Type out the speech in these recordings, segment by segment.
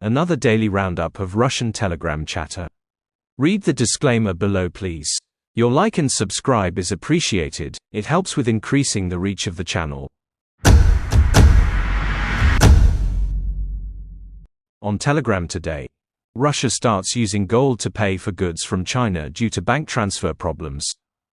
another daily roundup of Russian Telegram chatter. Read the disclaimer below, please. Your like and subscribe is appreciated, it helps with increasing the reach of the channel. On Telegram today, Russia starts using gold to pay for goods from China due to bank transfer problems,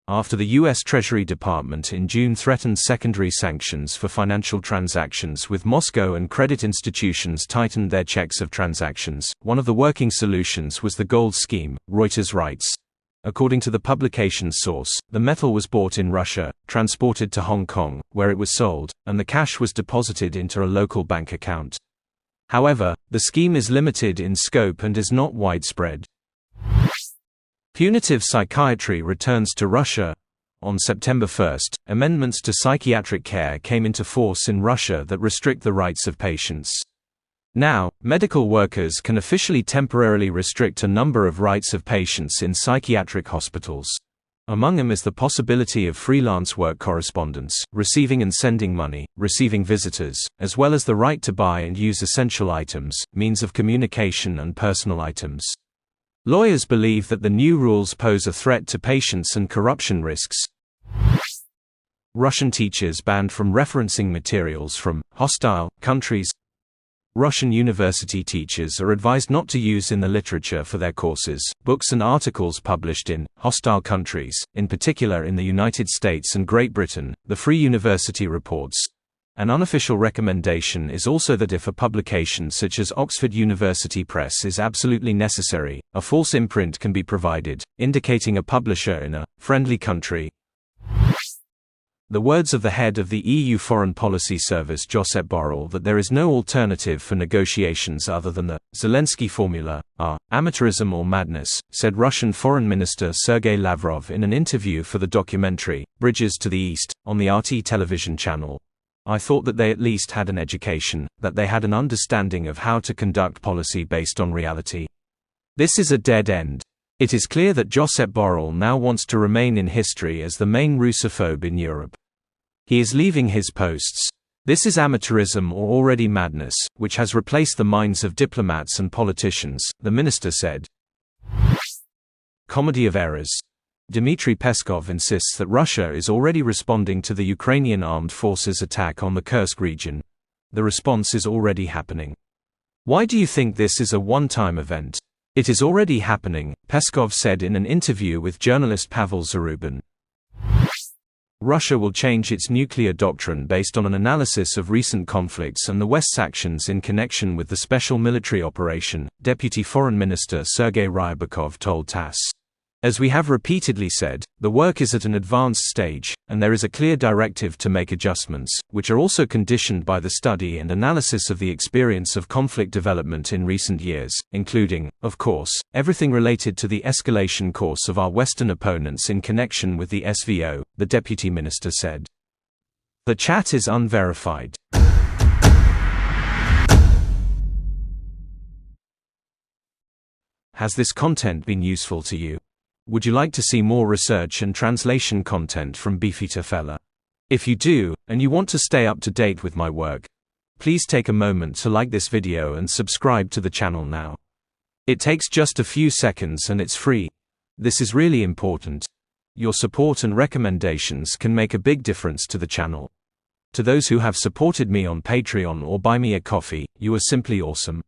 after the U.S. Treasury Department in June threatened secondary sanctions for financial transactions with Moscow and credit institutions tightened their checks of transactions. One of the working solutions was the gold scheme, Reuters writes. According to the publication's source, the metal was bought in Russia, transported to Hong Kong, where it was sold, and the cash was deposited into a local bank account. However, the scheme is limited in scope and is not widespread. Punitive psychiatry returns to Russia. On September 1, amendments to psychiatric care came into force in Russia that restrict the rights of patients. Now, medical workers can officially temporarily restrict a number of rights of patients in psychiatric hospitals. Among them is the possibility of freelance work correspondence, receiving and sending money, receiving visitors, as well as the right to buy and use essential items, means of communication and personal items. Lawyers believe that the new rules pose a threat to patients and corruption risks. Russian teachers banned from referencing materials from hostile countries. Russian university teachers are advised not to use in the literature for their courses books and articles published in hostile countries, in particular in the United States and Great Britain, the Free University reports. An unofficial recommendation is also that if a publication such as Oxford University Press is absolutely necessary, a false imprint can be provided, indicating a publisher in a friendly country. The words of the head of the EU Foreign Policy Service Josep Borrell that there is no alternative for negotiations other than the Zelensky formula are amateurism or madness, said Russian Foreign Minister Sergei Lavrov in an interview for the documentary Bridges to the East on the RT television channel. I thought that they at least had an education, that they had an understanding of how to conduct policy based on reality. This is a dead end. It is clear that Josep Borrell now wants to remain in history as the main Russophobe in Europe. He is leaving his posts. This is amateurism or already madness, which has replaced the minds of diplomats and politicians, the minister said. Comedy of errors. Dmitry Peskov insists that Russia is already responding to the Ukrainian armed forces' attack on the Kursk region. The response is already happening. Why do you think this is a one-time event? It is already happening, Peskov said in an interview with journalist Pavel Zarubin. Russia will change its nuclear doctrine based on an analysis of recent conflicts and the West's actions in connection with the special military operation, Deputy Foreign Minister Sergei Ryabakov told TASS. As we have repeatedly said, the work is at an advanced stage, and there is a clear directive to make adjustments, which are also conditioned by the study and analysis of the experience of conflict development in recent years, including, of course, everything related to the escalation course of our Western opponents in connection with the SVO, the Deputy Minister said. The chat is unverified. Has this content been useful to you? Would you like to see more research and translation content from Beefeater Fella? If you do, and you want to stay up to date with my work, please take a moment to like this video and subscribe to the channel now. It takes just a few seconds and it's free. This is really important. Your support and recommendations can make a big difference to the channel. To those who have supported me on Patreon or Buy Me a Coffee, you are simply awesome.